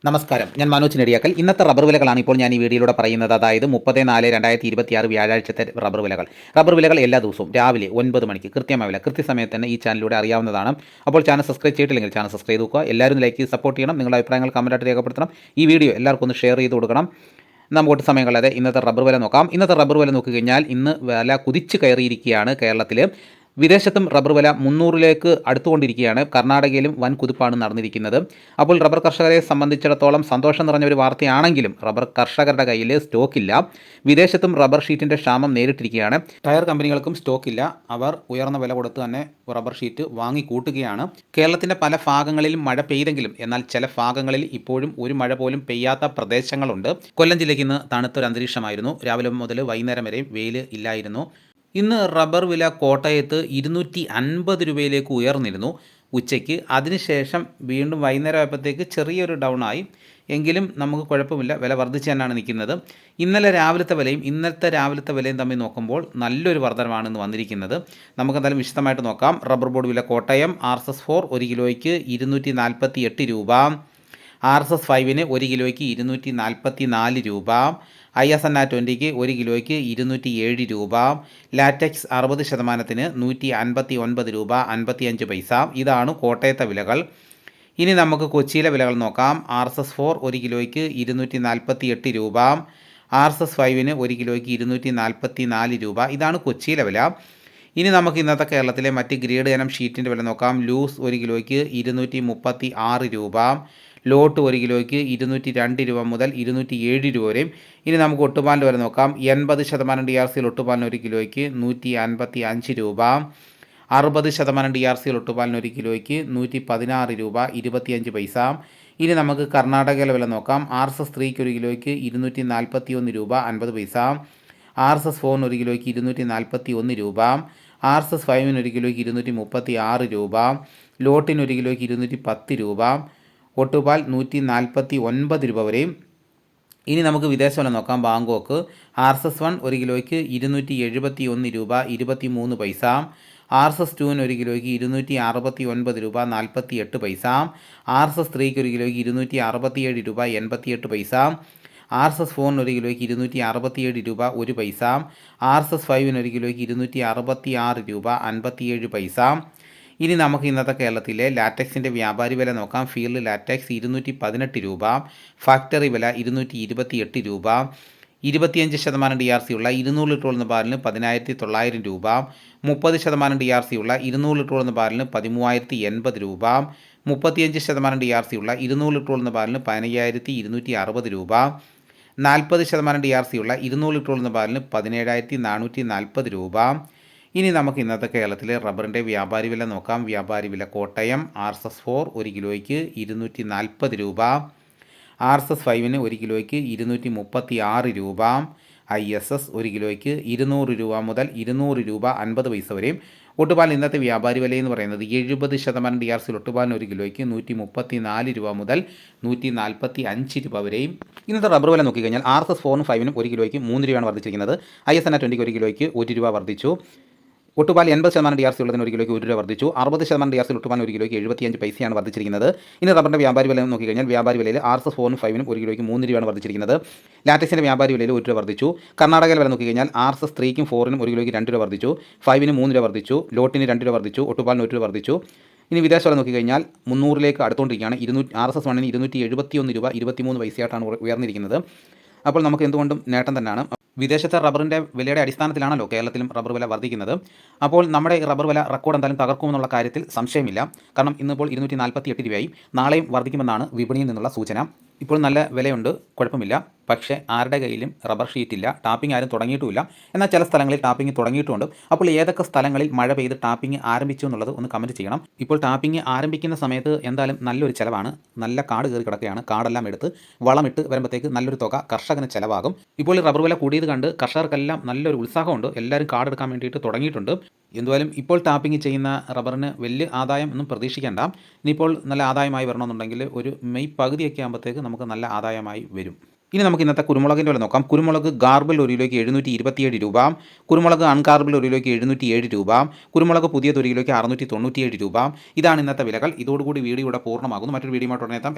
നമസ്കാരം, ഞാൻ മനോജ് നെടിയാക്കൽ. ഇന്നത്തെ റബ്ബർ വിലകളാണ് ഇപ്പോൾ ഞാൻ ഈ വീഡിയോയിലൂടെ പറയുന്നത്. അതായത് 30/4/2026 വ്യാഴാഴ്ചത്തെ റബ്ബർ വിലകൾ. റബ്ബർ വിലകൾ എല്ലാ ദിവസവും രാവിലെ 9 മണിക്ക് കൃത്യമായ വില കൃത്യസമയത്ത് തന്നെ ഈ ചാനലിലൂടെ അറിയാവുന്നതാണ്. അപ്പോൾ ചാനൽ സബ്സ്ക്രൈബ് ചെയ്തിട്ടില്ലെങ്കിൽ ചാനൽ സബ്സ്ക്രൈബ് ചെയ്ത് നോക്കുക. എല്ലാവരും ലൈക്ക് ചെയ്ത് സപ്പോർട്ട് ചെയ്യണം. നിങ്ങളുടെ അഭിപ്രായങ്ങൾ കമൻറ്റായിട്ട് രേഖപ്പെടുത്തണം. ഈ വീഡിയോ എല്ലാവർക്കും ഒന്ന് ഷെയർ ചെയ്ത് കൊടുക്കണം. നമുക്ക് സമയം കളയാതെ ഇന്നത്തെ റബ്ബർ വില നോക്കാം. ഇന്നത്തെ റബ്ബർ വില നോക്കിക്കഴിഞ്ഞാൽ ഇന്ന് വില കുതിച്ച് കയറിയിരിക്കുകയാണ് കേരളത്തിൽ. വിദേശത്തും റബ്ബർ വില 300ലേക്ക് അടുത്തുകൊണ്ടിരിക്കുകയാണ്. കർണാടകയിലും വൻ കുതിപ്പാണ് നടന്നിരിക്കുന്നത്. അപ്പോൾ റബ്ബർ കർഷകരെ സംബന്ധിച്ചിടത്തോളം സന്തോഷം നിറഞ്ഞ ഒരു വാർത്തയാണെങ്കിലും റബ്ബർ കർഷകരുടെ കയ്യിൽ സ്റ്റോക്കില്ല. വിദേശത്തും റബ്ബർ ഷീറ്റിൻ്റെ ക്ഷാമം നേരിട്ടിരിക്കുകയാണ്. ടയർ കമ്പനികൾക്കും സ്റ്റോക്കില്ല. അവർ ഉയർന്ന വില കൊടുത്ത് തന്നെ റബ്ബർ ഷീറ്റ് വാങ്ങിക്കൂട്ടുകയാണ്. കേരളത്തിൻ്റെ പല ഭാഗങ്ങളിലും മഴ പെയ്തെങ്കിലും എന്നാൽ ചില ഭാഗങ്ങളിൽ ഇപ്പോഴും ഒരു മഴ പോലും പെയ്യാത്ത പ്രദേശങ്ങളുണ്ട്. കൊല്ലം ജില്ലയ്ക്ക് ഇന്ന് തണുത്തൊരു അന്തരീക്ഷമായിരുന്നു. രാവിലെ മുതൽ വൈകുന്നേരം വരെയും വെയിൽ ഇല്ലായിരുന്നു. ഇന്ന് റബ്ബർ വില കോട്ടയത്ത് 250 രൂപയിലേക്ക് ഉയർന്നിരുന്നു ഉച്ചയ്ക്ക്. അതിനുശേഷം വീണ്ടും വൈകുന്നേരം ആയപ്പോഴത്തേക്ക് ചെറിയൊരു ഡൗൺ ആയി. എങ്കിലും നമുക്ക് കുഴപ്പമില്ല, വില വർദ്ധിച്ച് തന്നെയാണ് നിൽക്കുന്നത്. ഇന്നലെ രാവിലത്തെ വിലയും ഇന്നത്തെ രാവിലത്തെ വിലയും തമ്മിൽ നോക്കുമ്പോൾ നല്ലൊരു വർധനമാണ് ഇന്ന് വന്നിരിക്കുന്നത്. നമുക്കെന്തായാലും വിശദമായിട്ട് നോക്കാം. റബ്ബർ ബോർഡ് വില കോട്ടയം RSS 4 1 കിലോയ്ക്ക് 248 രൂപ. RSS 5 1 കിലോയ്ക്ക് 244 രൂപ. ISNA 20 1 കിലോയ്ക്ക് 207 രൂപ. ലാറ്റക്സ് 60%-ന് 159 രൂപ 55 പൈസ. ഇതാണ് കോട്ടയത്തെ വിലകൾ. ഇനി നമുക്ക് കൊച്ചിയിലെ വിലകൾ നോക്കാം. RSS 4 1 കിലോയ്ക്ക് 248 രൂപ. RSS 5 1 കിലോയ്ക്ക് 244 രൂപ. ഇതാണ് കൊച്ചിയിലെ വില. ഇനി നമുക്ക് ഇന്നത്തെ കേരളത്തിലെ മറ്റ് ഗ്രേഡ് ഇനം ഷീറ്റിൻ്റെ വില നോക്കാം. ലൂസ് 1 കിലോയ്ക്ക് 236 രൂപ. ലോട്ട് 1 കിലോയ്ക്ക് 202 രൂപ മുതൽ 207 രൂപ വരെയും. ഇനി നമുക്ക് ഒട്ടുപാലിൻ്റെ വില നോക്കാം. 80% DRCയിൽ ഒട്ടുപാലിന് 1 കിലോയ്ക്ക് 155 രൂപ. 60% DRCയിൽ ഒട്ടുപാലിന് 1 കിലോയ്ക്ക് 116 രൂപ 25 പൈസ. ഇനി നമുക്ക് കർണാടകയിലെ വില നോക്കാം. RSS 3 1 കിലോയ്ക്ക് 241 രൂപ 50 പൈസ. RSS 4 1 കിലോയ്ക്ക് 241 രൂപ. RSS 5 1 കിലോയ്ക്ക് 236 രൂപ. ലോട്ടിന് 1 കിലോയ്ക്ക് 210 രൂപ. ഒട്ടുപാൽ 149 രൂപ വരെയും. ഇനി നമുക്ക് വിദേശ വില നോക്കാം. ബാങ്കോക്ക് RSS 1 1 കിലോയ്ക്ക് 271 രൂപ 23 പൈസ. RSS 2 1 കിലോയ്ക്ക് 269 രൂപ 48 പൈസ. RSS 3 1 കിലോയ്ക്ക് 267 രൂപ 88 പൈസ. RSS 4 1 കിലോയ്ക്ക് 267 രൂപ 1 പൈസ. RSS 5 1 കിലോയ്ക്ക് 266 രൂപ 57 പൈസ. ഇനി നമുക്ക് ഇന്നത്തെ കേരളത്തിലെ ലാറ്റക്സിൻ്റെ വ്യാപാരി വില നോക്കാം. ഫീൽഡ് ലാറ്റക്സ് 218 രൂപ. ഫാക്ടറി വില 228 രൂപ. 25% DRC ഉള്ള 200 ലിറ്റർ ഉള്ള പാലിന് 10,900 രൂപ. 30% DRC ഉള്ള 200 ലിറ്റർ ഉള്ള പാലിന് 13,080 രൂപ. 35% DRC ഉള്ള 200 ലിറ്റർ ഉള്ള പാലിന് 15,260 രൂപ. 40% DRC ഉള്ള 200 ലിറ്റർ ഉള്ള പാലിന് 17,440 രൂപ. ഇനി നമുക്ക് ഇന്നത്തെ കേരളത്തിലെ റബ്ബറിൻ്റെ വ്യാപാരി വില നോക്കാം. വ്യാപാരി വില കോട്ടയം RSS 4 1 കിലോയ്ക്ക് 240 രൂപ. RSS 5 1 കിലോയ്ക്ക് 236 രൂപ. ISS 1 കിലോയ്ക്ക് 200 രൂപ മുതൽ 200 രൂപ 50 പൈസ വരെയും. ഒട്ടുപാൽ ഇന്നത്തെ വ്യാപാരി വില എന്ന് പറയുന്നത് 70% DRCയിൽ ഒട്ടുപാലിന് 1 കിലോയ്ക്ക് 134 രൂപ മുതൽ 145 രൂപ വരെയും. ഇന്നത്തെ റബ്ബർ വില നോക്കിക്കഴിഞ്ഞാൽ RSS 4 5 1 കിലോയ്ക്ക് 3 രൂപയാണ് വർദ്ധിച്ചിരിക്കുന്നത്. ISNA 20 1 കിലോയ്ക്ക് 1 രൂപ വർദ്ധിച്ചു. ഒട്ടുപാൽ 80% DRC ഉള്ളതിന് 1 കിലോയ്ക്ക് 1 രൂപ വർദ്ധിച്ചു. 60% DRC ഒട്ടുപാലിന് 1 കിലോയ്ക്ക് 75 പൈസയാണ് വർദ്ധിച്ചിരിക്കുന്നത്. ഇനി റബ്ബറിൻ്റെ വ്യാപാരി വില നോക്കിക്കഴിഞ്ഞാൽ വ്യാപാരി വിലയിൽ RSS 4 5 1 കിലോയ്ക്ക് 3 രൂപയാണ് വർദ്ധിച്ചിരിക്കുന്നത്. ലാറ്റക്സിൻ്റെ വ്യാപാരി വിലയിൽ 1 രൂപ വർദ്ധിച്ചു. കർണാടകയിൽ വില നോക്കിക്കഴിഞ്ഞാൽ RSS 3 4 1 കിലോയ്ക്ക് 2 രൂപ വർദ്ധിച്ചു. 5 3 രൂപ വർദ്ധിച്ചു. ലോട്ടിന് 2 രൂപ വർദ്ധിച്ചു. ഒട്ടുപാലിന് 1 രൂപ വർദ്ധിച്ചു. ഇനി വിദേശ വില നോക്കിക്കഴിഞ്ഞാൽ 300ലേക്ക് അടുത്തുകൊണ്ടിരിക്കുകയാണ്. RSS 1 271 രൂപ 23 പൈസയായിട്ടാണ് ഉയർന്നിരിക്കുന്നത്. അപ്പോൾ നമുക്ക് എന്തുകൊണ്ടും നേട്ടം തന്നെയാണ്. വിദേശത്തെ റബ്ബറിൻ്റെ വിലയുടെ അടിസ്ഥാനത്തിലാണല്ലോ കേരളത്തിലും റബ്ബർ വില വർദ്ധിക്കുന്നത്. അപ്പോൾ നമ്മുടെ റബ്ബർ വില റെക്കോർഡ് എന്തായാലും തകർക്കുമെന്നുള്ള കാര്യത്തിൽ സംശയമില്ല. കാരണം ഇന്നിപ്പോൾ 248 രൂപയായി. നാളെയും വർദ്ധിക്കുമെന്നാണ് വിപണിയിൽ നിന്നുള്ള സൂചന. ഇപ്പോൾ നല്ല വിലയുണ്ട്, കുഴപ്പമില്ല. പക്ഷേ ആരുടെ കയ്യിലും റബ്ബർ ഷീറ്റില്ല. ടാപ്പിംഗ് ആരും തുടങ്ങിയിട്ടുമില്ല. എന്നാൽ ചില സ്ഥലങ്ങളിൽ ടാപ്പിംഗ് തുടങ്ങിയിട്ടുമുണ്ട്. അപ്പോൾ ഏതൊക്കെ സ്ഥലങ്ങളിൽ മഴ പെയ്ത് ടാപ്പിംഗ് ആരംഭിച്ചു എന്നുള്ളത് ഒന്ന് കമൻറ്റ് ചെയ്യണം. ഇപ്പോൾ ടാപ്പിംഗ് ആരംഭിക്കുന്ന സമയത്ത് എന്തായാലും നല്ലൊരു ചിലവാണ്. നല്ല കാട് കയറി കിടക്കുകയാണ്. കാടെല്ലാം എടുത്ത് വളമിട്ട് വരുമ്പോഴത്തേക്ക് നല്ലൊരു തുക കർഷകന് ചിലവാകും. ഇപ്പോൾ ഈ റബ്ബർ വില കൂടിയത് കണ്ട് കർഷകർക്കെല്ലാം നല്ലൊരു ഉത്സാഹമുണ്ട്. എല്ലാവരും കാടെടുക്കാൻ വേണ്ടിയിട്ട് തുടങ്ങിയിട്ടുണ്ട്. എന്തായാലും ഇപ്പോൾ ടാപ്പിംഗ് ചെയ്യുന്ന റബ്ബറിന് വലിയ ആദായം ഒന്നും പ്രതീക്ഷിക്കേണ്ട. ഇനിയിപ്പോൾ നല്ല ആദായമായി വരണമെന്നുണ്ടെങ്കിൽ ഒരു മെയ് പകുതിയൊക്കെ ആകുമ്പോഴത്തേക്ക് നമുക്ക് നല്ല ആദായമായി വരും. ഇനി നമുക്ക് ഇന്നത്തെ കുരുമുളകിൻ്റെ വില നോക്കാം. കുരുമുളക് ഗാർബിൾ 1 കിലോയ്ക്ക് 727 രൂപ. കുരുമുളക് അൺഗാർബിൾ 1 കിലോയ്ക്ക് 707 രൂപ. കുരുമുളക് പുതിയത് 1 കിലോയ്ക്ക് 697 രൂപ. ഇതാണ് ഇന്നത്തെ വിലകൾ. ഇതോടുകൂടി വീഡിയോ ഇവിടെ പൂർണ്ണമാകുന്നു. മറ്റൊരു വീഡിയോയുമായിട്ട് ഉടനെ എത്താം.